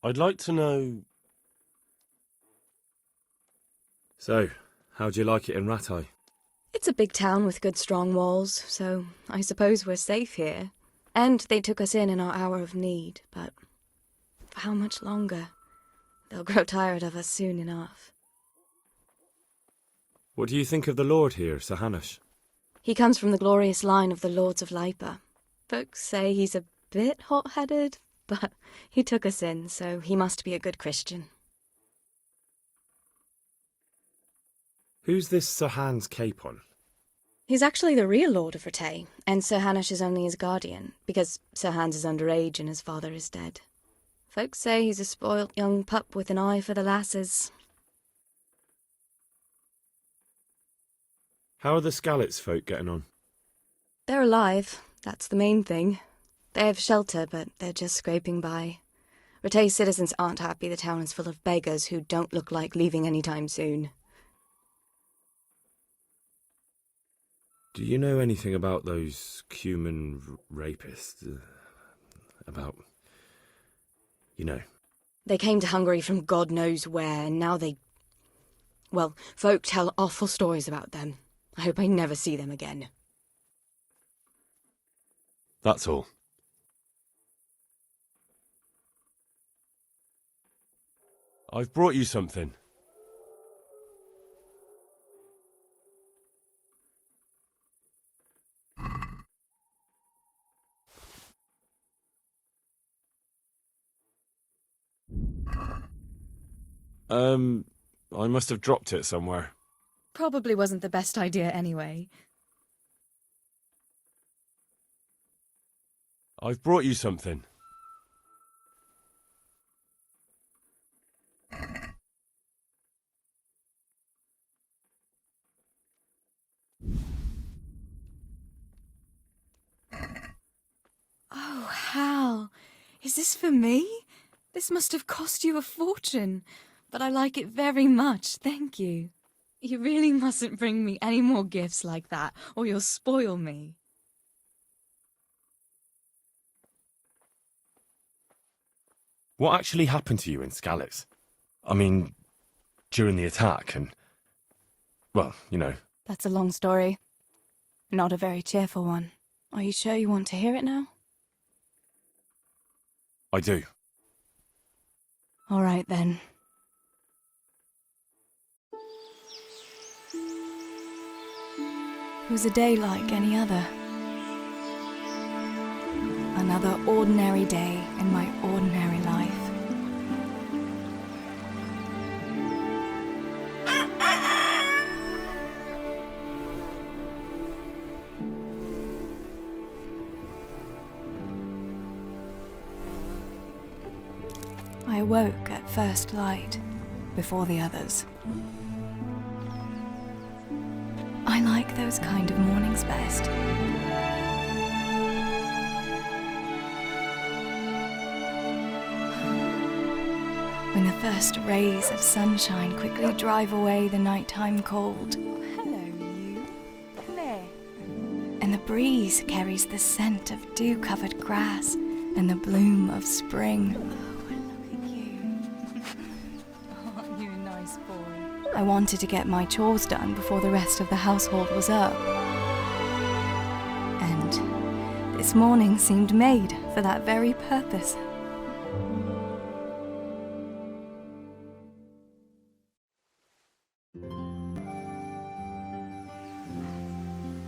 I'd like to know... So, how'd you like it in Rattay? It's a big town with good strong walls, so I suppose we're safe here. And they took us in our hour of need, but for how much longer? They'll grow tired of us soon enough. What do you think of the lord here, Sir Hanush? He comes from the glorious line of the Lords of Lipa. Folks say he's a bit hot-headed, but he took us in, so he must be a good Christian. Who's this Sir Hans Capon? He's actually the real Lord of Rattay, and Sir Hanush is only his guardian, because Sir Hans is underage and his father is dead. Folks say he's a spoilt young pup with an eye for the lasses. How are the Skalitz folk getting on? They're alive, that's the main thing. They have shelter, but they're just scraping by. Rattay citizens aren't happy the town is full of beggars who don't look like leaving anytime soon. Do you know anything about those human rapists? About... you know. They came to Hungary from God knows where, and now they... well, folk tell awful stories about them. I hope I never see them again. That's all. I've brought you something. I must have dropped it somewhere. Probably wasn't the best idea anyway. I've brought you something. Oh, Hal. Is this for me? This must have cost you a fortune. But I like it very much, thank you. You really mustn't bring me any more gifts like that, or you'll spoil me. What actually happened to you in Skalitz? I mean, during the attack and... well, you know. That's a long story. Not a very cheerful one. Are you sure you want to hear it now? I do. All right, then. It was a day like any other. Another ordinary day in my ordinary life. I awoke at first light, before the others. I like those kind of mornings best. When the first rays of sunshine quickly drive away the nighttime cold. Hello, you. Claire. And the breeze carries the scent of dew-covered grass and the bloom of spring. Aren't you a nice boy? I wanted to get my chores done before the rest of the household was up. And this morning seemed made for that very purpose.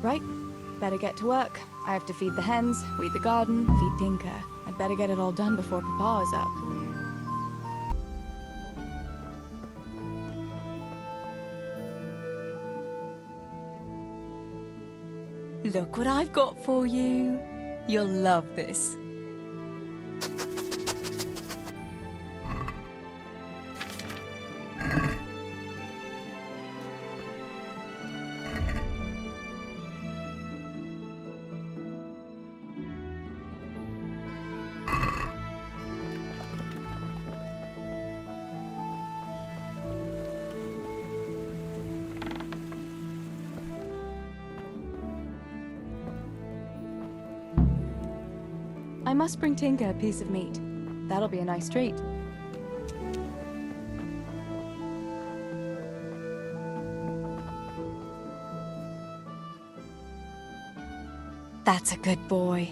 Right, better get to work. I have to feed the hens, weed the garden, feed Tinker. I'd better get it all done before Papa is up. Look what I've got for you. You'll love this. I must bring Tinker a piece of meat. That'll be a nice treat. That's a good boy.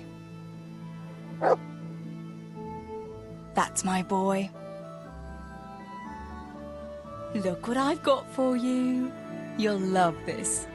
That's my boy. Look what I've got for you. You'll love this.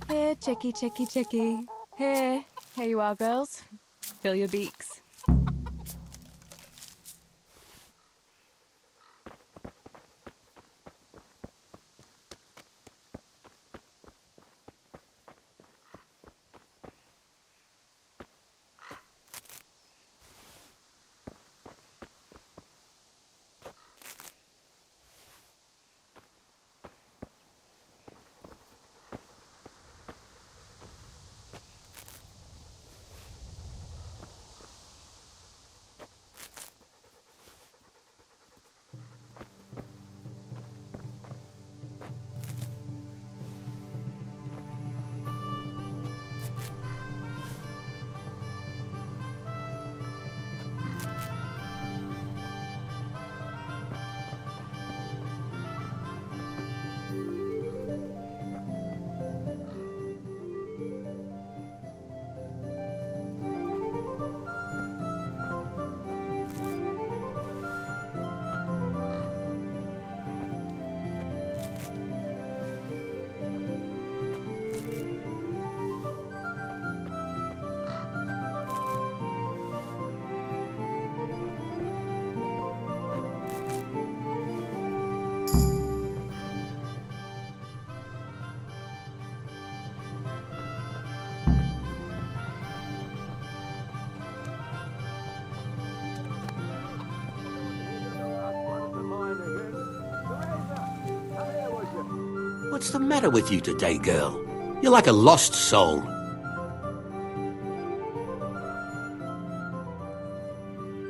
Here, chickie, chickie, chickie. Here you are, girls. Fill your beaks. What's the matter with you today, girl? You're like a lost soul.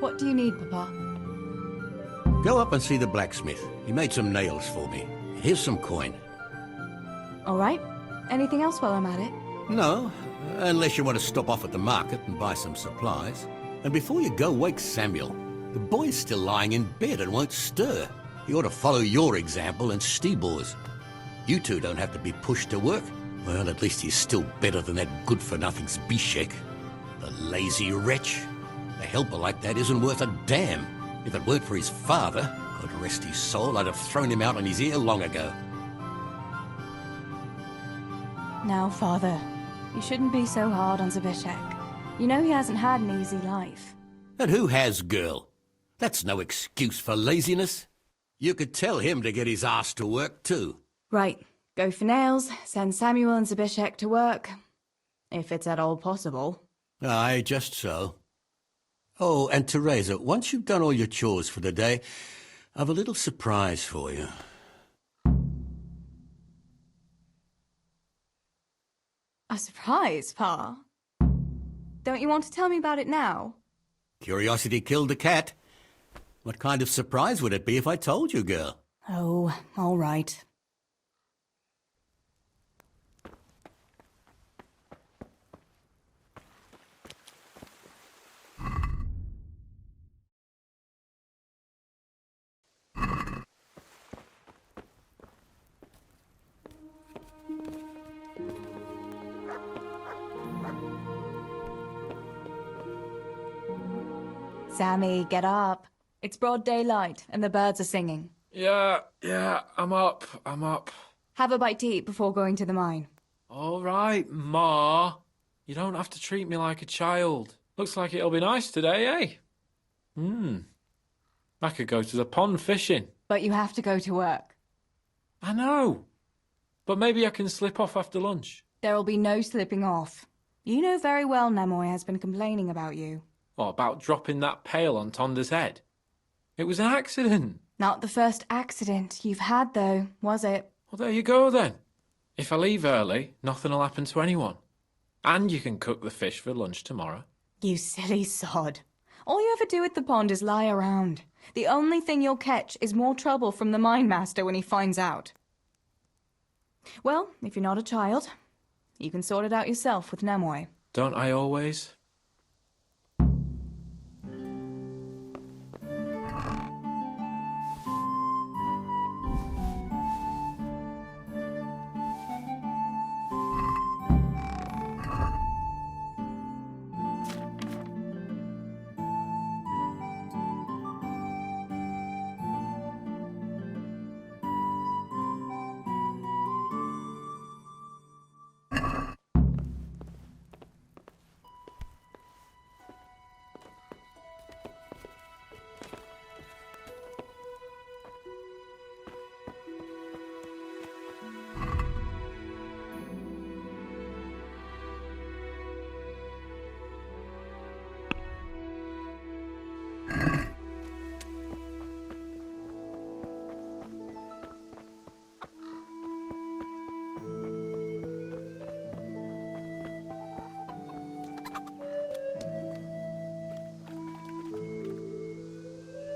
What do you need, Papa? Go up and see the blacksmith. He made some nails for me. Here's some coin. All right. Anything else while I'm at it? No, unless you want to stop off at the market and buy some supplies. And before you go, wake Samuel. The boy's still lying in bed and won't stir. He ought to follow your example and Stebor's. You two don't have to be pushed to work. Well, at least he's still better than that good-for-nothing's Bishek. The lazy wretch. A helper like that isn't worth a damn. If it weren't for his father, God rest his soul, I'd have thrown him out on his ear long ago. Now, Father, you shouldn't be so hard on Zbyszek. You know he hasn't had an easy life. And who has, girl? That's no excuse for laziness. You could tell him to get his ass to work, too. Right. Go for nails, send Samuel and Zbyszek to work. If it's at all possible. Aye, just so. Oh, and Theresa, once you've done all your chores for the day, I've a little surprise for you. A surprise, Pa? Don't you want to tell me about it now? Curiosity killed the cat. What kind of surprise would it be if I told you, girl? Oh, all right. Sammy, get up. It's broad daylight and the birds are singing. Yeah, I'm up. Have a bite to eat before going to the mine. All right, Ma. You don't have to treat me like a child. Looks like it'll be nice today, eh? I could go to the pond fishing. But you have to go to work. I know. But maybe I can slip off after lunch. There'll be no slipping off. You know very well Nemoy has been complaining about you. What about dropping that pail on Tonda's head? It was an accident. Not the first accident you've had, though, was it? Well, there you go then. If I leave early, nothing'll happen to anyone. And you can cook the fish for lunch tomorrow. You silly sod. All you ever do at the pond is lie around. The only thing you'll catch is more trouble from the mine master when he finds out. Well, if you're not a child, you can sort it out yourself with Nemoy. Don't I always?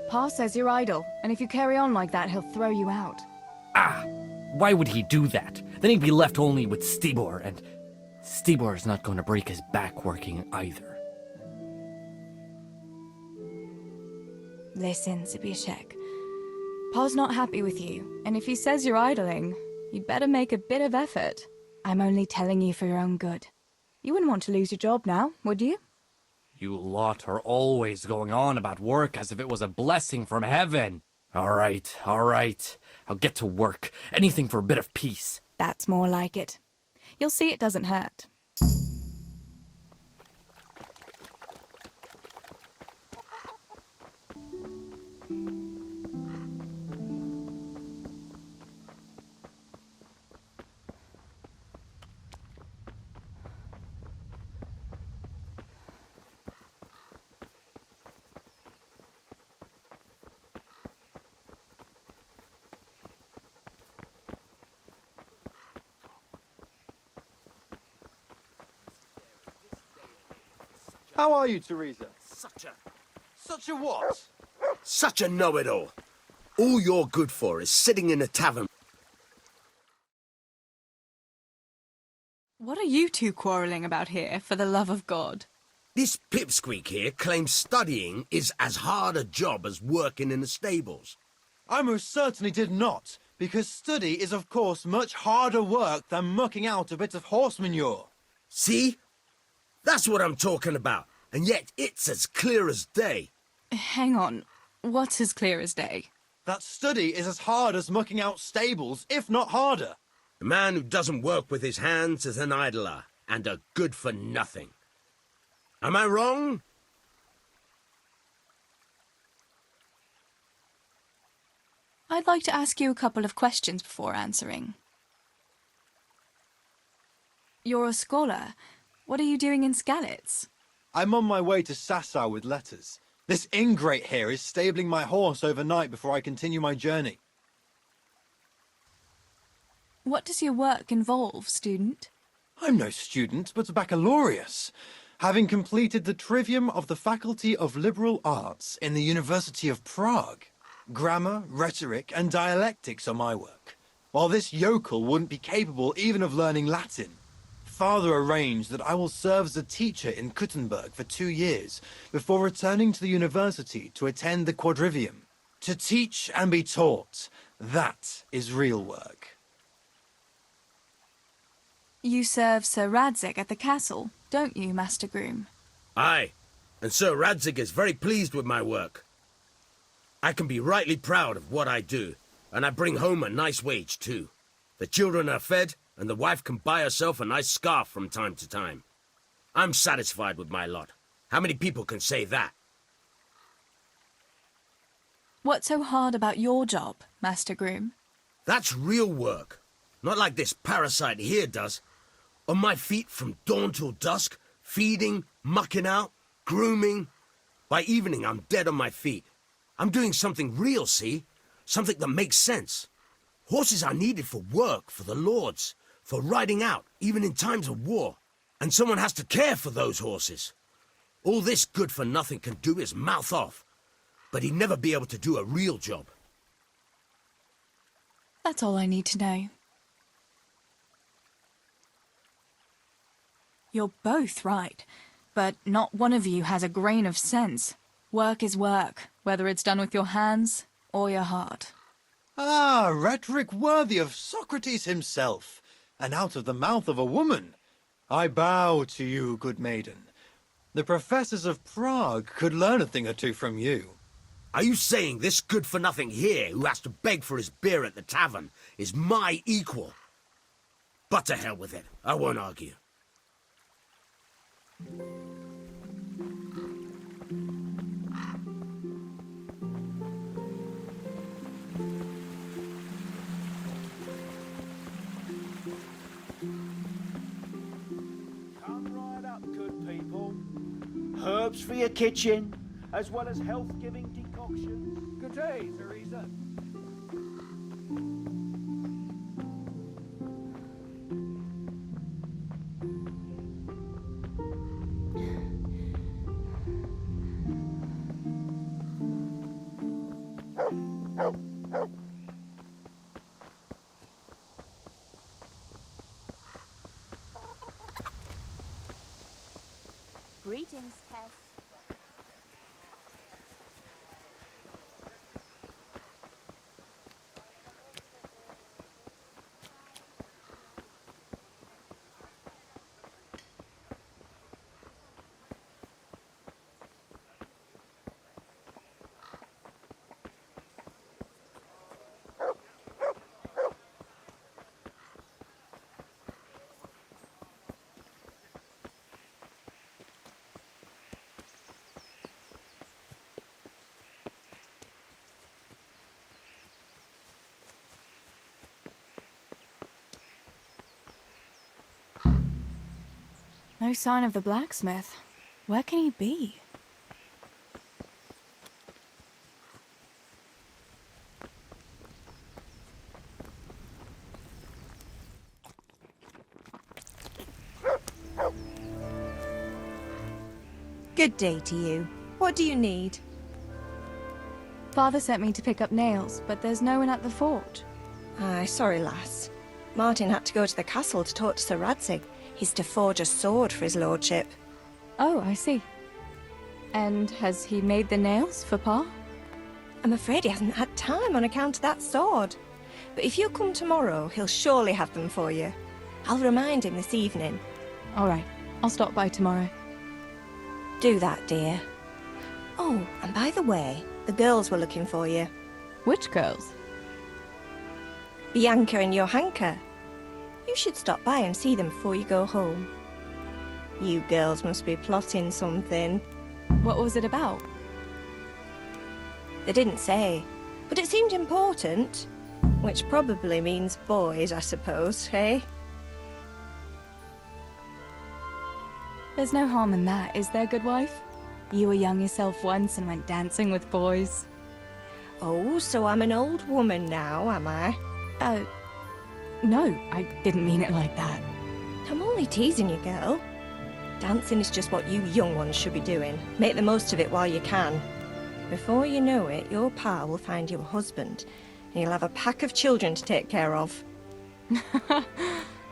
Pa says you're idle, and if you carry on like that, he'll throw you out. Ah! Why would he do that? Then he'd be left only with Stibor, and Stibor's not going to break his back working either. Listen, Zbyszek. Pa's not happy with you, and if he says you're idling, you'd better make a bit of effort. I'm only telling you for your own good. You wouldn't want to lose your job now, would you? You lot are always going on about work as if it was a blessing from heaven. All right. I'll get to work. Anything for a bit of peace. That's more like it. You'll see it doesn't hurt. How are you, Theresa? Such a what? Such a know-it-all. All you're good for is sitting in a tavern. What are you two quarrelling about here, for the love of God? This pipsqueak here claims studying is as hard a job as working in the stables. I most certainly did not, because study is of course much harder work than mucking out a bit of horse manure. See? That's what I'm talking about, and yet it's as clear as day. Hang on. What's as clear as day? That study is as hard as mucking out stables, if not harder. A man who doesn't work with his hands is an idler, and a good for nothing. Am I wrong? I'd like to ask you a couple of questions before answering. You're a scholar. What are you doing in Skalitz? I'm on my way to Sasau with letters. This ingrate here is stabling my horse overnight before I continue my journey. What does your work involve, student? I'm no student, but a baccalaureus, having completed the trivium of the Faculty of Liberal Arts in the University of Prague. Grammar, rhetoric, and dialectics are my work, while this yokel wouldn't be capable even of learning Latin. Father arranged that I will serve as a teacher in Kuttenberg for 2 years before returning to the university to attend the quadrivium. To teach and be taught, that is real work. You serve Sir Radzig at the castle, don't you, Master Groom? Aye, and Sir Radzig is very pleased with my work. I can be rightly proud of what I do, and I bring home a nice wage too. The children are fed, and the wife can buy herself a nice scarf from time to time. I'm satisfied with my lot. How many people can say that? What's so hard about your job, Master Groom? That's real work. Not like this parasite here does. On my feet from dawn till dusk, feeding, mucking out, grooming. By evening, I'm dead on my feet. I'm doing something real, see? Something that makes sense. Horses are needed for work, for the lords, for riding out, even in times of war. And someone has to care for those horses. All this good-for-nothing can do is mouth off. But he'd never be able to do a real job. That's all I need to know. You're both right, but not one of you has a grain of sense. Work is work, whether it's done with your hands or your heart. Ah, rhetoric worthy of Socrates himself, and out of the mouth of a woman. I bow to you, good maiden. The professors of Prague could learn a thing or two from you. Are you saying this good-for-nothing here, who has to beg for his beer at the tavern, is my equal? But to hell with it. I won't argue. Come right up, good people. Herbs for your kitchen, as well as health-giving decoctions. Good day, Theresa. Greetings, Tess. No sign of the blacksmith. Where can he be? Good day to you. What do you need? Father sent me to pick up nails, but there's no one at the fort. Aye, sorry, lass. Martin had to go to the castle to talk to Sir Radzig. He's to forge a sword for his lordship. Oh, I see. And has he made the nails for Pa? I'm afraid he hasn't had time on account of that sword. But if you come tomorrow, he'll surely have them for you. I'll remind him this evening. All right, I'll stop by tomorrow. Do that, dear. Oh, and by the way, the girls were looking for you. Which girls? Bianca and Johanka. You should stop by and see them before you go home. You girls must be plotting something. What was it about? They didn't say, but it seemed important. Which probably means boys, I suppose, hey? There's no harm in that, is there, good wife? You were young yourself once and went dancing with boys. Oh, so I'm an old woman now, am I? No, I didn't mean it like that. I'm only teasing you, girl. Dancing is just what you young ones should be doing. Make the most of it while you can. Before you know it, your pa will find you a husband, and you'll have a pack of children to take care of.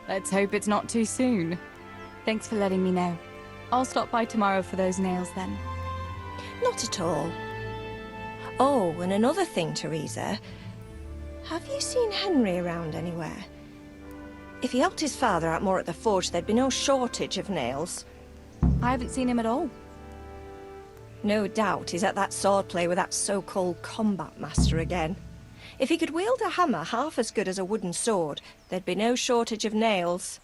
Let's hope it's not too soon. Thanks for letting me know. I'll stop by tomorrow for those nails then. Not at all. Oh, and another thing, Theresa. Have you seen Henry around anywhere? If he helped his father out more at the forge, there'd be no shortage of nails. I haven't seen him at all. No doubt he's at that swordplay with that so-called combat master again. If he could wield a hammer half as good as a wooden sword, there'd be no shortage of nails.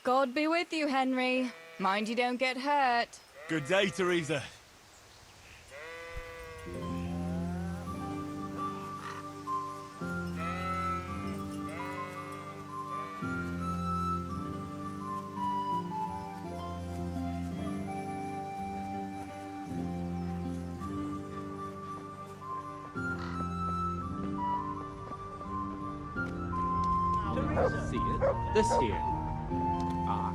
God be with you, Henry. Mind you don't get hurt. Good day, Theresa. See it? This here. Ah.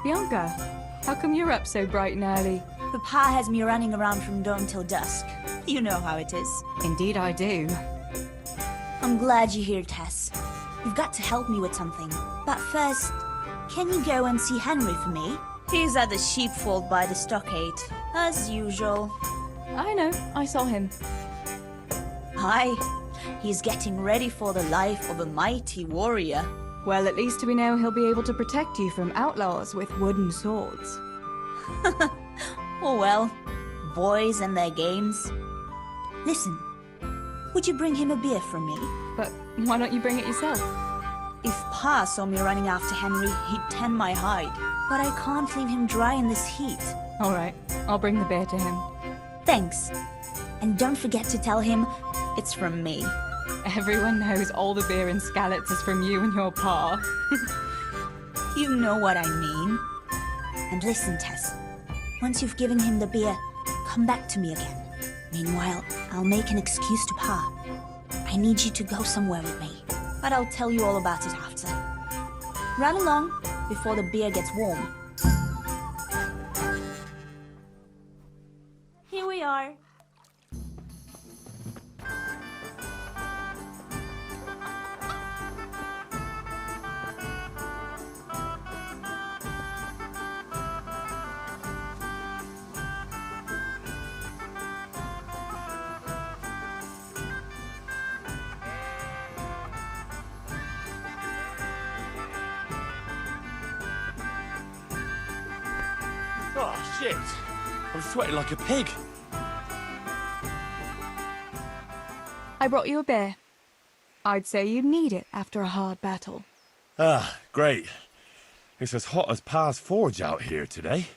Bianca, how come you're up so bright and early? Papa has me running around from dawn till dusk. You know how it is. Indeed I do. I'm glad you're here, Tess. You've got to help me with something. But first, can you go and see Henry for me? He's at the sheepfold by the stockade, as usual. I know, I saw him. Aye, he's getting ready for the life of a mighty warrior. Well, at least we know he'll be able to protect you from outlaws with wooden swords. Oh well, boys and their games. Listen, would you bring him a beer from me? But why don't you bring it yourself? If Pa saw me running after Henry, he'd tan my hide. But I can't leave him dry in this heat. All right, I'll bring the beer to him. Thanks. And don't forget to tell him it's from me. Everyone knows all the beer in Skalitz is from you and your pa. You know what I mean. And listen, Tess. Once you've given him the beer, come back to me again. Meanwhile, I'll make an excuse to Pa. I need you to go somewhere with me. But I'll tell you all about it after. Run along before the beer gets warm. Here we are. Oh, shit. I'm sweating like a pig. I brought you a beer. I'd say you'd need it after a hard battle. Ah, great. It's as hot as Pa's forge out here today.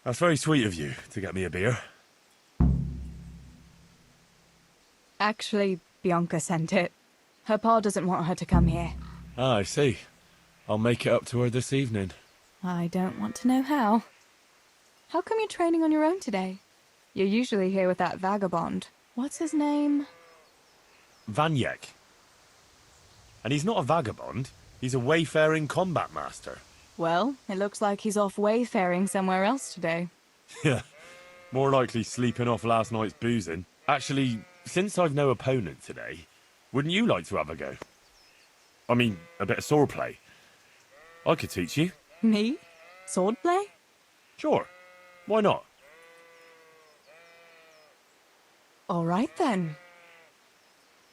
That's very sweet of you to get me a beer. Actually, Bianca sent it. Her pa doesn't want her to come here. Ah, I see. I'll make it up to her this evening. I don't want to know how. How come you're training on your own today? You're usually here with that vagabond. What's his name? Vanyek. And he's not a vagabond. He's a wayfaring combat master. Well, it looks like he's off wayfaring somewhere else today. Yeah, more likely sleeping off last night's boozing. Actually, since I've no opponent today, wouldn't you like to have a go? I mean, a bit of swordplay. I could teach you. Me? Swordplay? Sure. Why not? All right, then.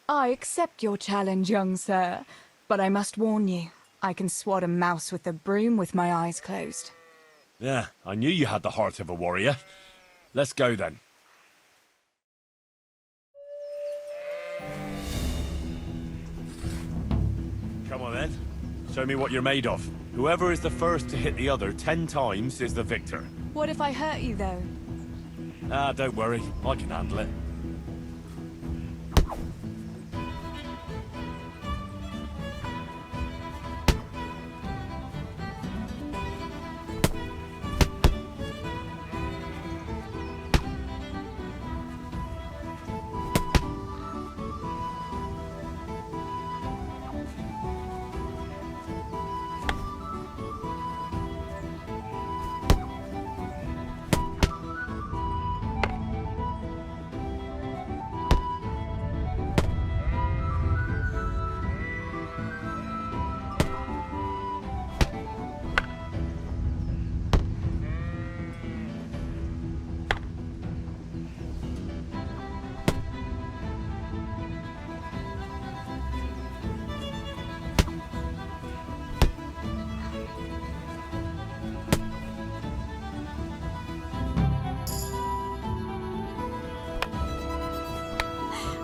I accept your challenge, young sir. But I must warn you, I can swat a mouse with a broom with my eyes closed. Yeah, I knew you had the heart of a warrior. Let's go, then. Come on, then. Show me what you're made of. Whoever is the first to hit the other 10 times is the victor. What if I hurt you, though? Ah, don't worry. I can handle it.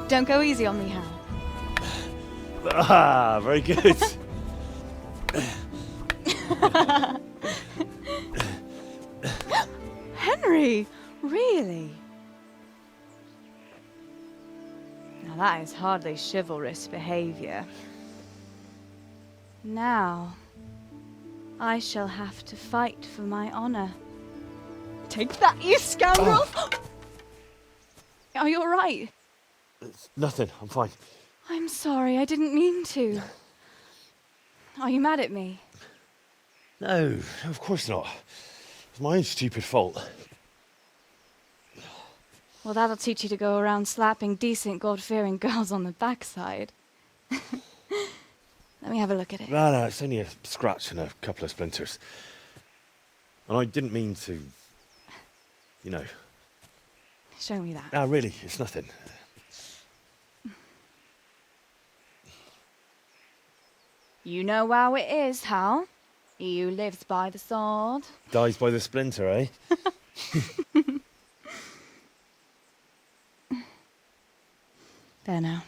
Don't go easy on me, Hal. Ah, very good. Henry! Really? Now that is hardly chivalrous behavior. Now, I shall have to fight for my honor. Take that, you scoundrel! Are you alright? It's nothing, I'm fine. I'm sorry, I didn't mean to. Are you mad at me? No, of course not. It's my own stupid fault. Well, that'll teach you to go around slapping decent, God-fearing girls on the backside. Let me have a look at it. No, it's only a scratch and a couple of splinters. And I didn't mean to, you know. Show me that. No, really, it's nothing. You know how it is, Hal. He who lives by the sword Dies by the splinter, eh? There now.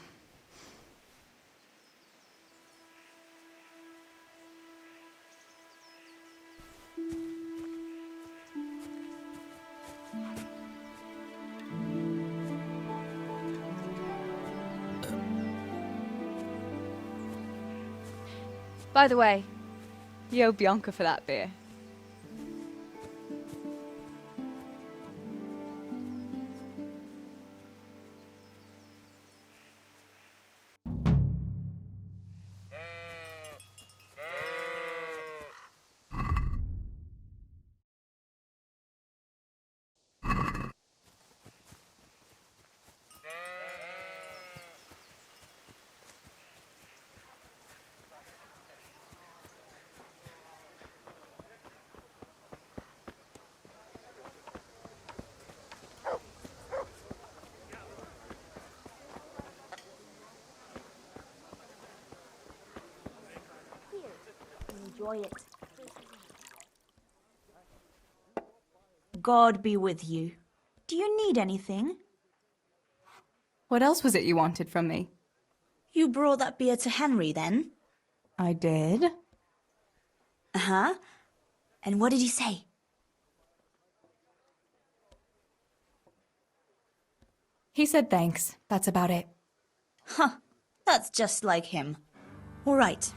By the way, you owe Bianca for that beer. Enjoy it. God be with you. Do you need anything? What else was it you wanted from me? You brought that beer to Henry, then? I did. Uh-huh. And what did he say? He said thanks. That's about it. Huh. That's just like him. All right.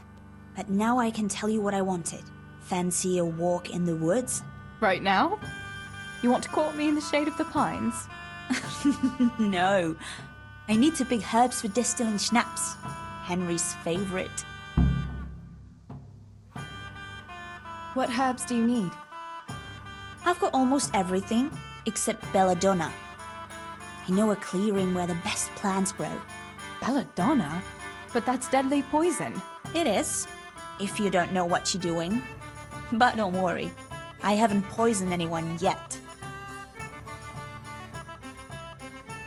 But now I can tell you what I wanted. Fancy a walk in the woods? Right now? You want to court me in the shade of the pines? No. I need to pick herbs for distilling schnapps. Henry's favorite. What herbs do you need? I've got almost everything except belladonna. I know a clearing where the best plants grow. Belladonna? But that's deadly poison. It is, if you don't know what you're doing. But don't worry, I haven't poisoned anyone yet.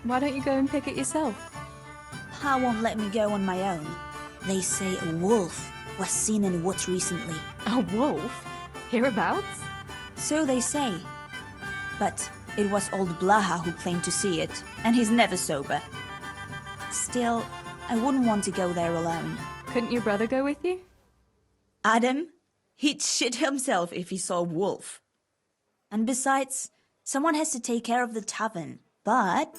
Why don't you go and pick it yourself? Pa won't let me go on my own. They say a wolf was seen in the woods recently. A wolf? Hereabouts? So they say. But it was old Blaha who claimed to see it, and he's never sober. Still, I wouldn't want to go there alone. Couldn't your brother go with you? Adam? He'd shit himself if he saw a wolf. And besides, someone has to take care of the tavern. But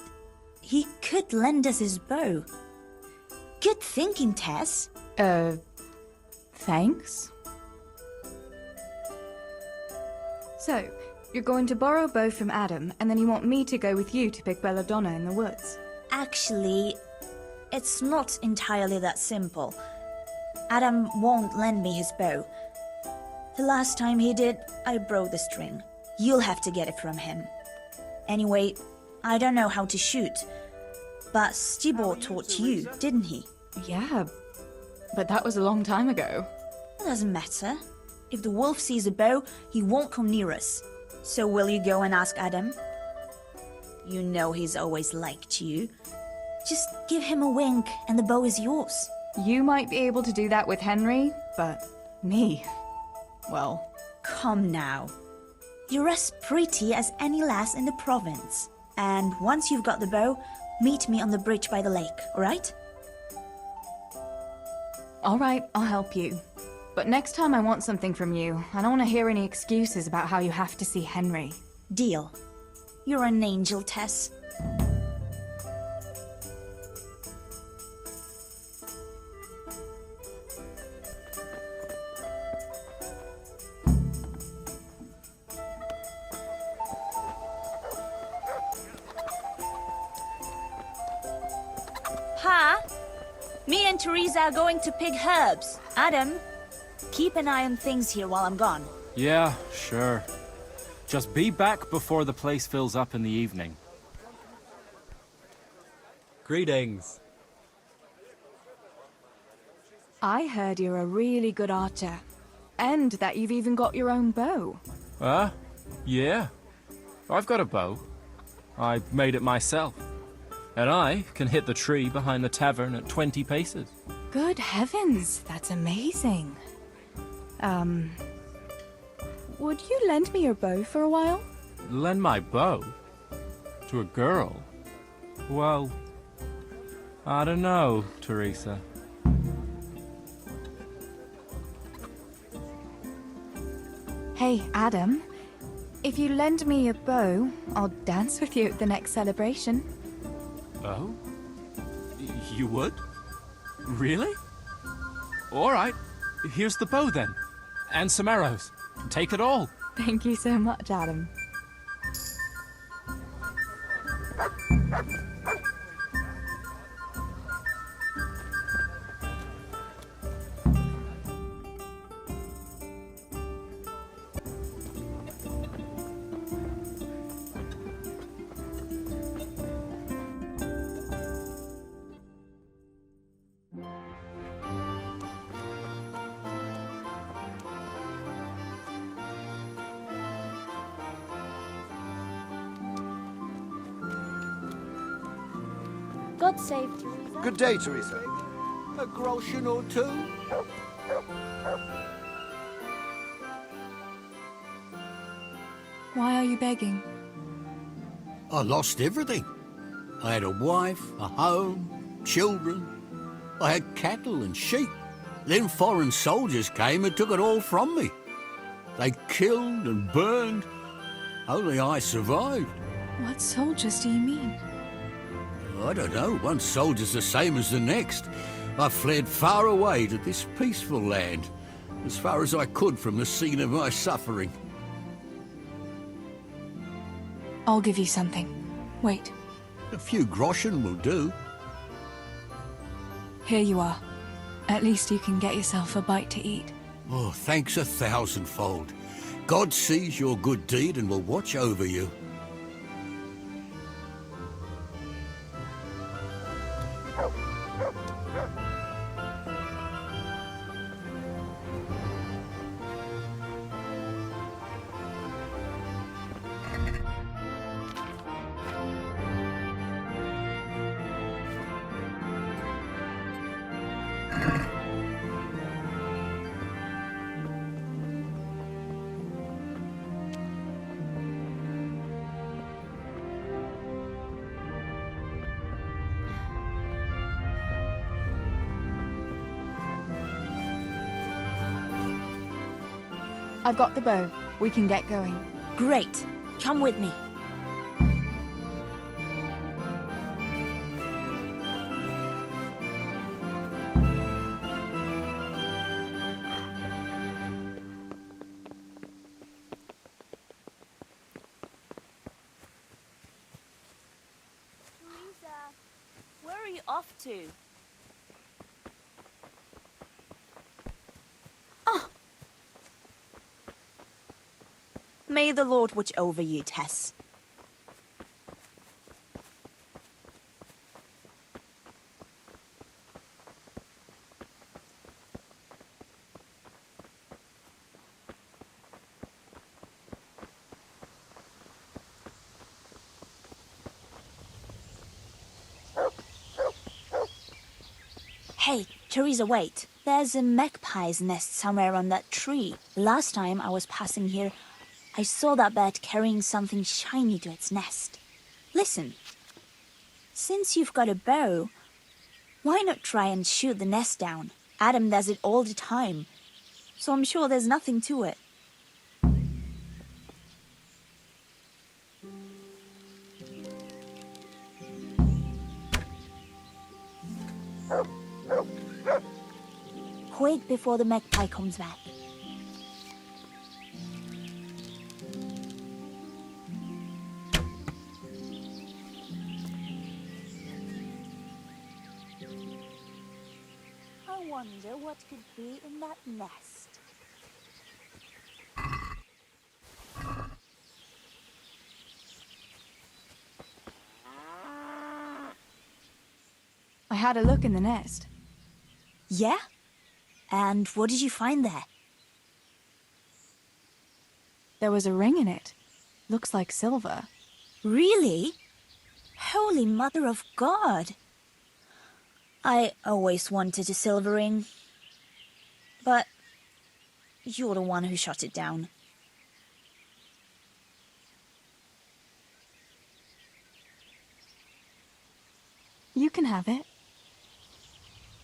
he could lend us his bow. Good thinking, Tess. Thanks? So, you're going to borrow a bow from Adam, and then you want me to go with you to pick belladonna in the woods? Actually, it's not entirely that simple. Adam won't lend me his bow. The last time he did, I broke the string. You'll have to get it from him. Anyway, I don't know how to shoot. But Stibor taught you, didn't he? Yeah, but that was a long time ago. It doesn't matter. If the wolf sees a bow, he won't come near us. So will you go and ask Adam? You know he's always liked you. Just give him a wink and the bow is yours. You might be able to do that with Henry, but me, well... Come now. You're as pretty as any lass in the province. And once you've got the bow, Meet me on the bridge by the lake, alright? All right, I'll help you. But next time I want something from you. I don't want to hear any excuses about how you have to see Henry. Deal. You're an angel, Tess. Pa? Me and Theresa are going to pick herbs. Adam, keep an eye on things here while I'm gone. Yeah, sure. Just be back before the place fills up in the evening. Greetings. I heard you're a really good archer. And that you've even got your own bow. Yeah. I've got a bow. I made it myself. And I can hit the tree behind the tavern at 20 paces. Good heavens, that's amazing. Would you lend me your bow for a while? Lend my bow? To a girl? Well, I don't know, Theresa. Hey, Adam. If you lend me your bow, I'll dance with you at the next celebration. Oh? You would? Really? All right. Here's the bow then. And some arrows. Take it all. Thank you so much, Adam. God save Theresa. Good day, Theresa. A groschen or two? Why are you begging? I lost everything. I had a wife, a home, children. I had cattle and sheep. Then foreign soldiers came and took it all from me. They killed and burned. Only I survived. What soldiers do you mean? I don't know. One soldier's the same as the next. I fled far away to this peaceful land, as far as I could from the scene of my suffering. I'll give you something. Wait. A few groschen will do. Here you are. At least you can get yourself a bite to eat. Oh, thanks 1,000-fold. God sees your good deed and will watch over you. I've got the bow. We can get going. Great. Come with me. Theresa, where are you off to? May the Lord watch over you, Tess. Hey, Theresa, wait. There's a magpie's nest somewhere on that tree. Last time I was passing here, I saw that bird carrying something shiny to its nest. Listen. Since you've got a bow, why not try and shoot the nest down? Adam does it all the time, so I'm sure there's nothing to it. Quick before the magpie comes back. I wonder what could be in that nest. I had a look in the nest. Yeah? And what did you find there? There was a ring in it. Looks like silver. Really? Holy Mother of God! I always wanted a silver ring. But you're the one who shot it down. You can have it.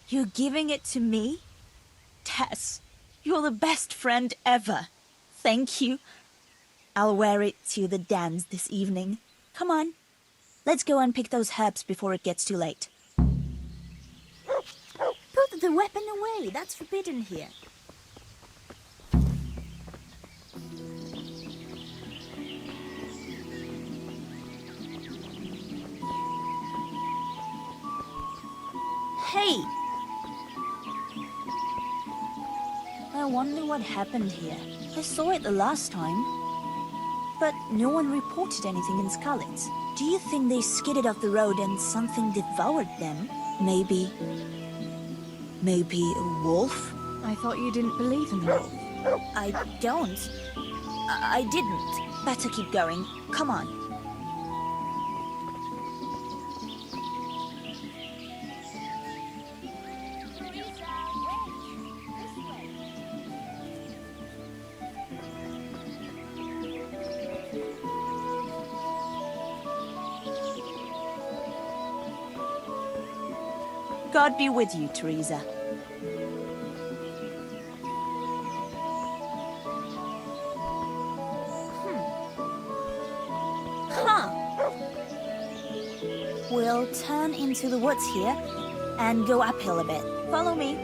You're giving it to me? Tess, you're the best friend ever. Thank you. I'll wear it to the dance this evening. Come on. Let's go and pick those herbs before it gets too late. Put the weapon away. That's forbidden here. Hey! I wonder what happened here. I saw it the last time, but no one reported anything in Skalitz. Do you think they skidded off the road and something devoured them? Maybe a wolf? I thought you didn't believe in the wolf. I don't. I didn't. Better keep going. Come on. God be with you, Theresa. We'll turn into the woods here and go uphill a bit. Follow me.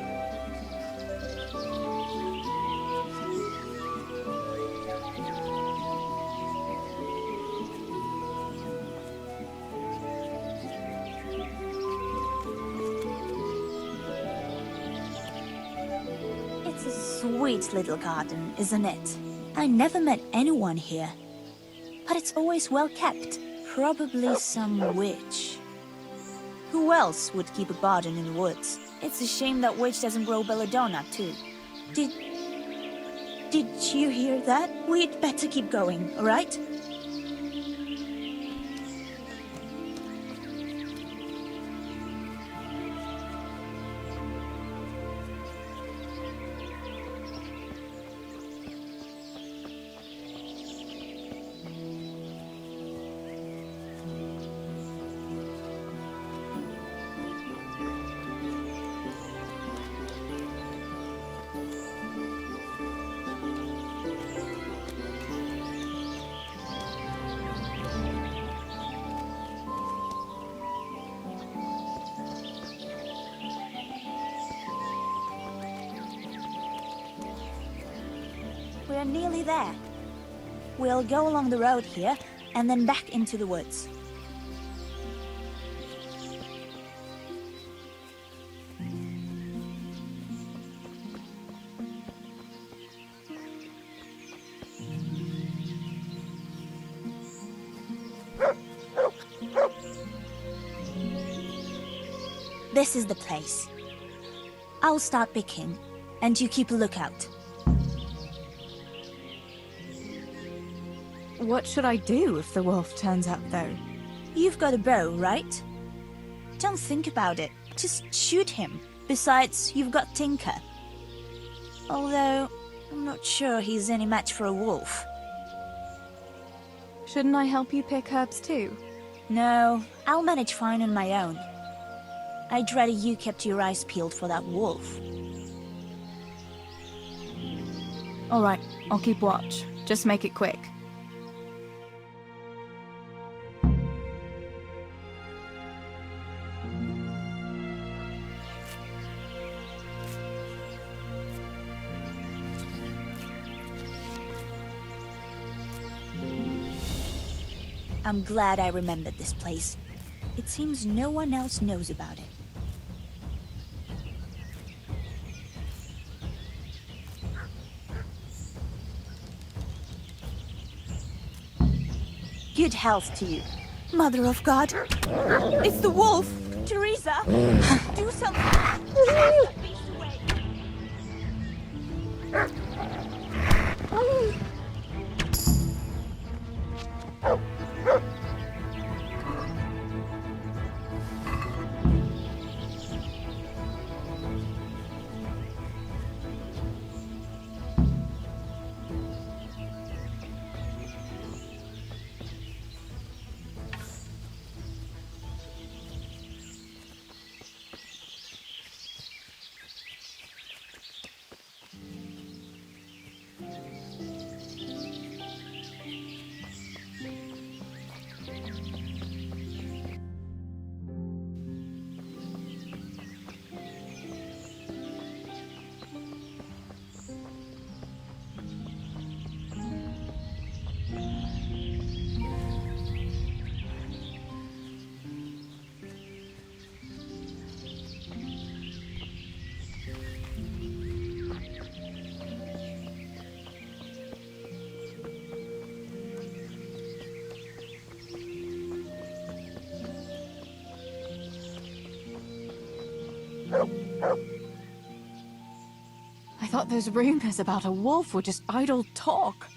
It's a sweet little garden, isn't it? I never met anyone here, but it's always well kept. Probably some witch. Who else would keep a garden in the woods? It's a shame that witch doesn't grow belladonna, too. Did you hear that? We'd better keep going, all right? We're nearly there. We'll go along the road here, and then back into the woods. This is the place. I'll start picking, and you keep a lookout. What should I do if the wolf turns up, though? You've got a bow, right? Don't think about it. Just shoot him. Besides, you've got Tinker. Although, I'm not sure he's any match for a wolf. Shouldn't I help you pick herbs too? No, I'll manage fine on my own. I'd rather you kept your eyes peeled for that wolf. All right, I'll keep watch. Just make it quick. I'm glad I remembered this place. It seems no one else knows about it. Good health to you. Mother of God! It's the wolf! Theresa! Do something! Chase that beast away! I thought those rumors about a wolf were just idle talk.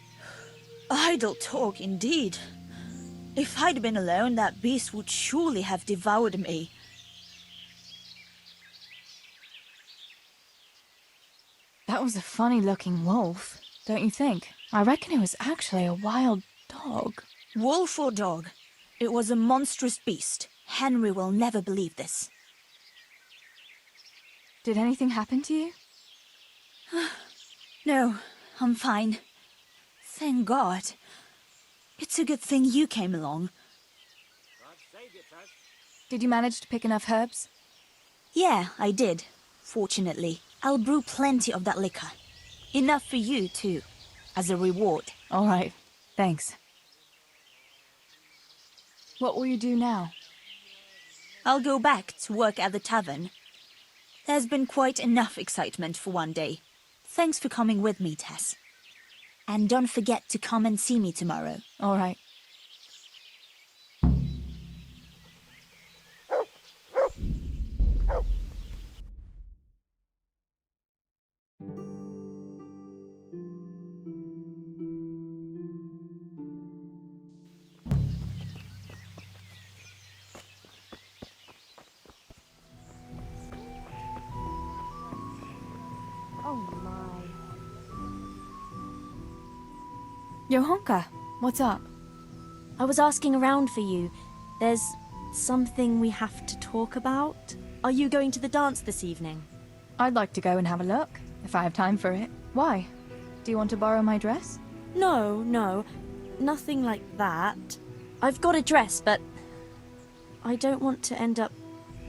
Idle talk, indeed. If I'd been alone, that beast would surely have devoured me. That was a funny-looking wolf, don't you think? I reckon it was actually a wild dog. Wolf or dog, it was a monstrous beast. Henry will never believe this. Did anything happen to you? No, I'm fine. Thank God. It's a good thing you came along. Did you manage to pick enough herbs? Yeah, I did. Fortunately, I'll brew plenty of that liquor. Enough for you, too, as a reward. All right, thanks. What will you do now? I'll go back to work at the tavern. There's been quite enough excitement for one day. Thanks for coming with me, Tess. And don't forget to come and see me tomorrow. All right. Johanka, what's up? I was asking around for you. There's something we have to talk about. Are you going to the dance this evening? I'd like to go and have a look, if I have time for it. Why? Do you want to borrow my dress? No, nothing like that. I've got a dress, but I don't want to end up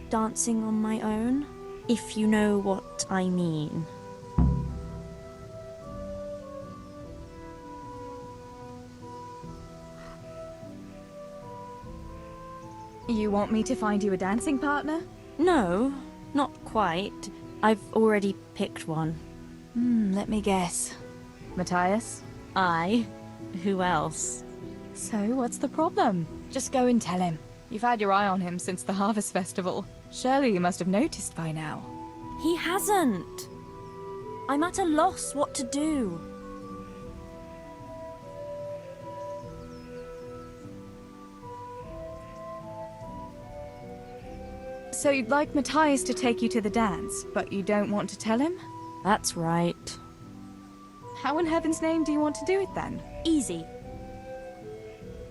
dancing on my own, if you know what I mean. You want me to find you a dancing partner? No, not quite. I've already picked one. Let me guess. Matthias? Aye. Who else? So, what's the problem? Just go and tell him. You've had your eye on him since the Harvest Festival. Surely you must have noticed by now. He hasn't. I'm at a loss what to do. So you'd like Matthias to take you to the dance, but you don't want to tell him? That's right. How in heaven's name do you want to do it then? Easy.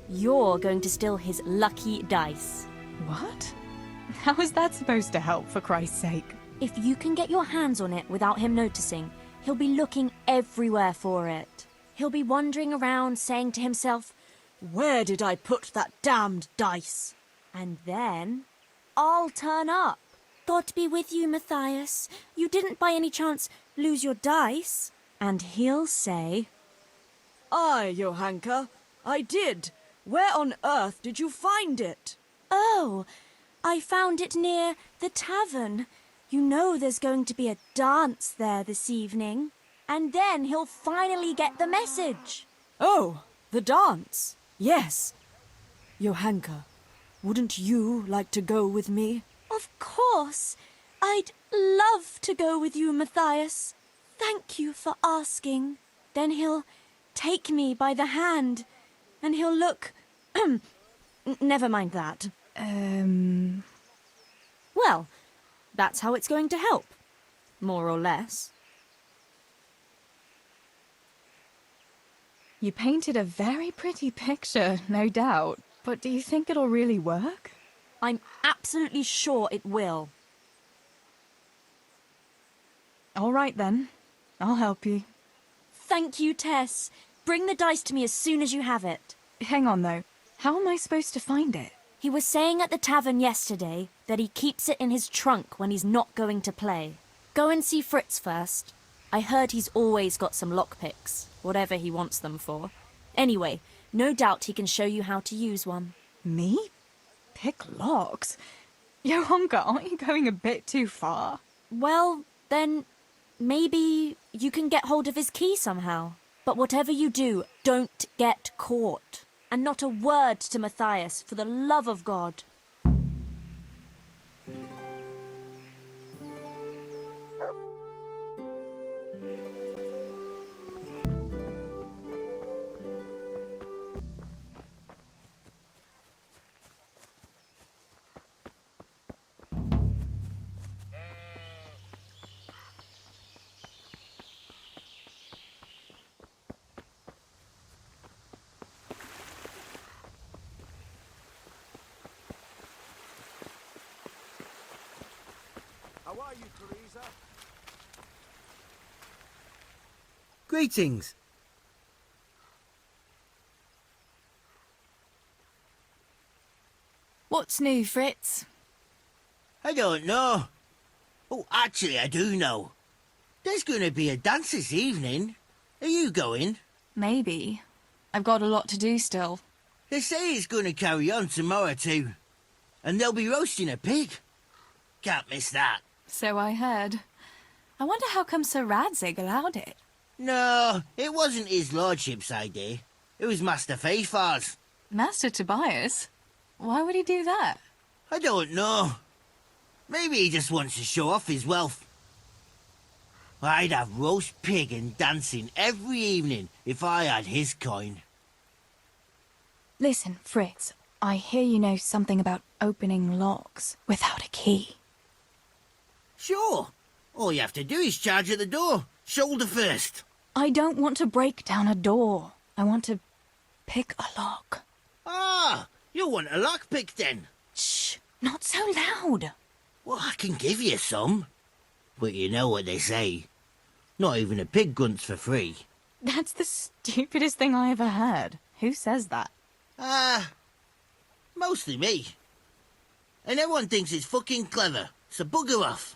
You're going to steal his lucky dice. What? How is that supposed to help, for Christ's sake? If you can get your hands on it without him noticing, he'll be looking everywhere for it. He'll be wandering around saying to himself, "Where did I put that damned dice?" And then I'll turn up. God be with you, Matthias. You didn't by any chance lose your dice? And he'll say, "Aye, Johanka, I did. Where on earth did you find it?" "Oh, I found it near the tavern. You know there's going to be a dance there this evening." And then he'll finally get the message. "Oh, the dance. Yes. Johanka, wouldn't you like to go with me?" Of course. I'd love to go with you, Matthias. Thank you for asking. Then he'll take me by the hand, and he'll look... Never mind that. Well, that's how it's going to help. More or less. You painted a very pretty picture, no doubt. But do you think it'll really work? I'm absolutely sure it will. All right, then. I'll help you. Thank you, Tess. Bring the dice to me as soon as you have it. Hang on, though. How am I supposed to find it? He was saying at the tavern yesterday that he keeps it in his trunk when he's not going to play. Go and see Fritz first. I heard he's always got some lockpicks, whatever he wants them for. Anyway, no doubt he can show you how to use one. Me? Pick locks? Johanka, aren't you going a bit too far? Well, then maybe you can get hold of his key somehow. But whatever you do, don't get caught. And not a word to Matthias, for the love of God. How are you, Theresa? Greetings. What's new, Fritz? I don't know. Oh, actually, I do know. There's going to be a dance this evening. Are you going? Maybe. I've got a lot to do still. They say it's going to carry on tomorrow too. And they'll be roasting a pig. Can't miss that. So I heard. I wonder how come Sir Radzig allowed it. No, it wasn't his lordship's idea. It was Master Faithful's. Master Tobias? Why would he do that? I don't know. Maybe he just wants to show off his wealth. I'd have roast pig and dancing every evening if I had his coin. Listen, Fritz, I hear you know something about opening locks without a key. Sure. All you have to do is charge at the door, shoulder first. I don't want to break down a door. I want to pick a lock. Ah, you want a lockpick then? Shh, not so loud. Well, I can give you some. But you know what they say. Not even a pig grunts for free. That's the stupidest thing I ever heard. Who says that? Mostly me. And everyone thinks it's fucking clever, so bugger off.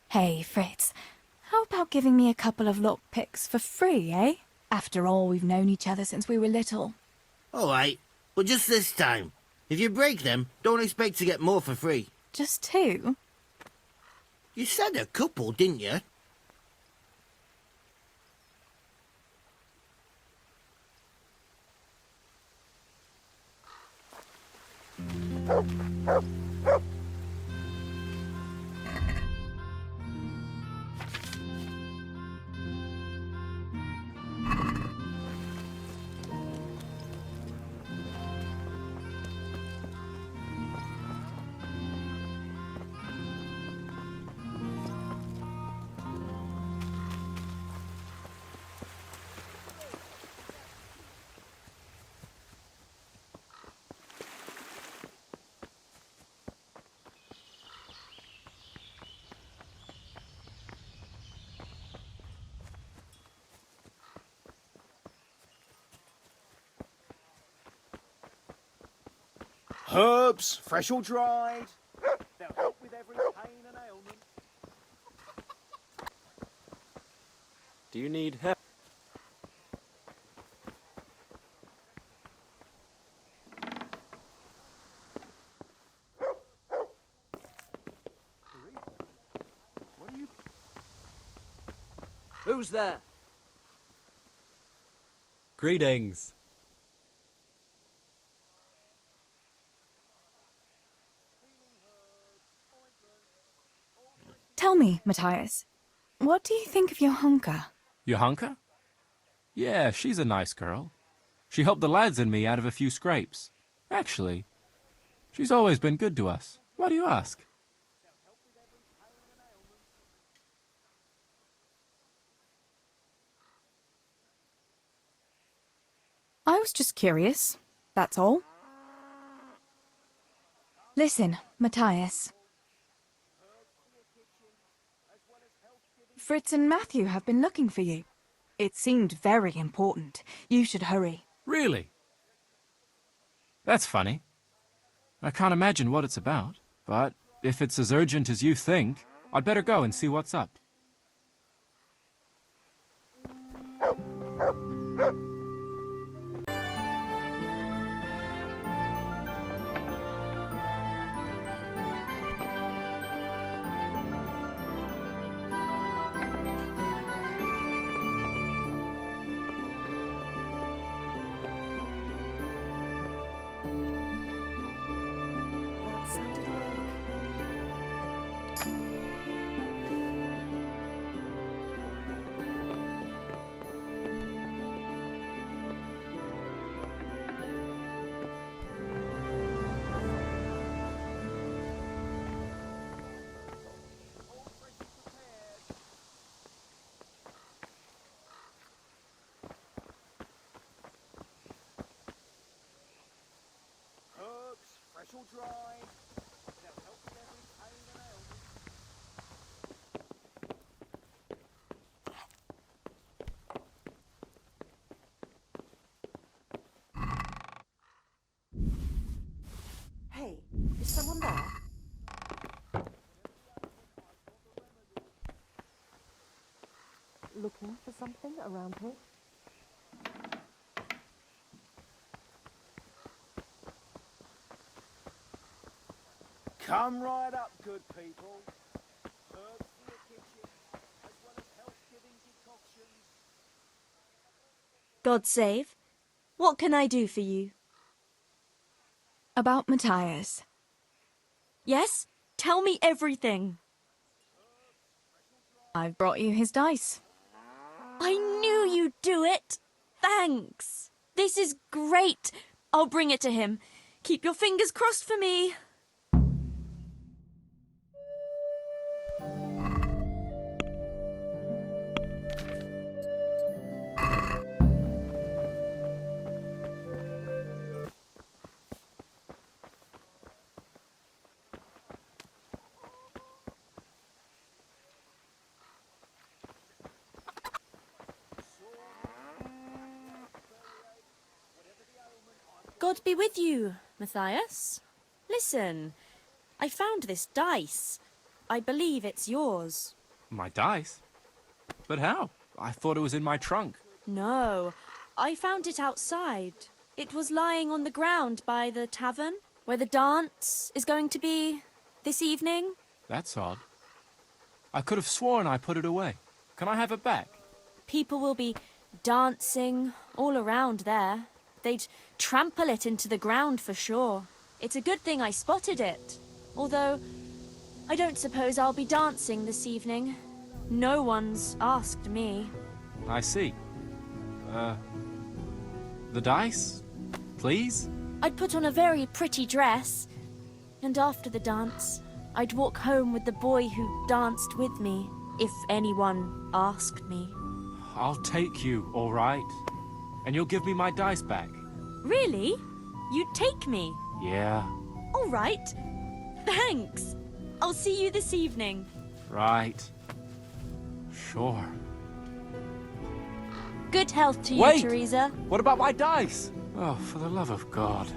Hey, Fritz, how about giving me a couple of lockpicks for free, eh? After all, we've known each other since we were little. All right, but just this time. If you break them, don't expect to get more for free. Just two? You said a couple, didn't you? Herbs, fresh or dried. They'll help with every pain and ailment. Do you need help? Who's there? Greetings. Tell me, Matthias, what do you think of your hunker? Johanka? Yeah, she's a nice girl. She helped the lads and me out of a few scrapes. Actually, she's always been good to us. Why do you ask? I was just curious, that's all. Listen, Matthias. Fritz and Matthew have been looking for you. It seemed very important. You should hurry. Really? That's funny. I can't imagine what it's about, but if it's as urgent as you think, I'd better go and see what's up. Fresh or dried. They'll help with every pain and ailment. Hey, is someone there? Looking for something around here? Come right up, good people. Herbs for your kitchen, as well as health-giving decoctions. God save. What can I do for you? About Matthias. Yes? Tell me everything. I've brought you his dice. I knew you'd do it. Thanks. This is great. I'll bring it to him. Keep your fingers crossed for me. God be with you, Matthias. Listen, I found this dice. I believe it's yours. My dice? But how? I thought it was in my trunk. No, I found it outside. It was lying on the ground by the tavern, where the dance is going to be this evening. That's odd. I could have sworn I put it away. Can I have it back? People will be dancing all around there. They'd trample it into the ground for sure. It's a good thing I spotted it. Although, I don't suppose I'll be dancing this evening. No one's asked me. I see. The dice? Please? I'd put on a very pretty dress. And after the dance, I'd walk home with the boy who danced with me, if anyone asked me. I'll take you, all right? And you'll give me my dice back. Really? You'd take me? Yeah. All right. Thanks. I'll see you this evening. Right. Sure. Good health to you, Wait! Theresa. What about my dice? Oh, for the love of God.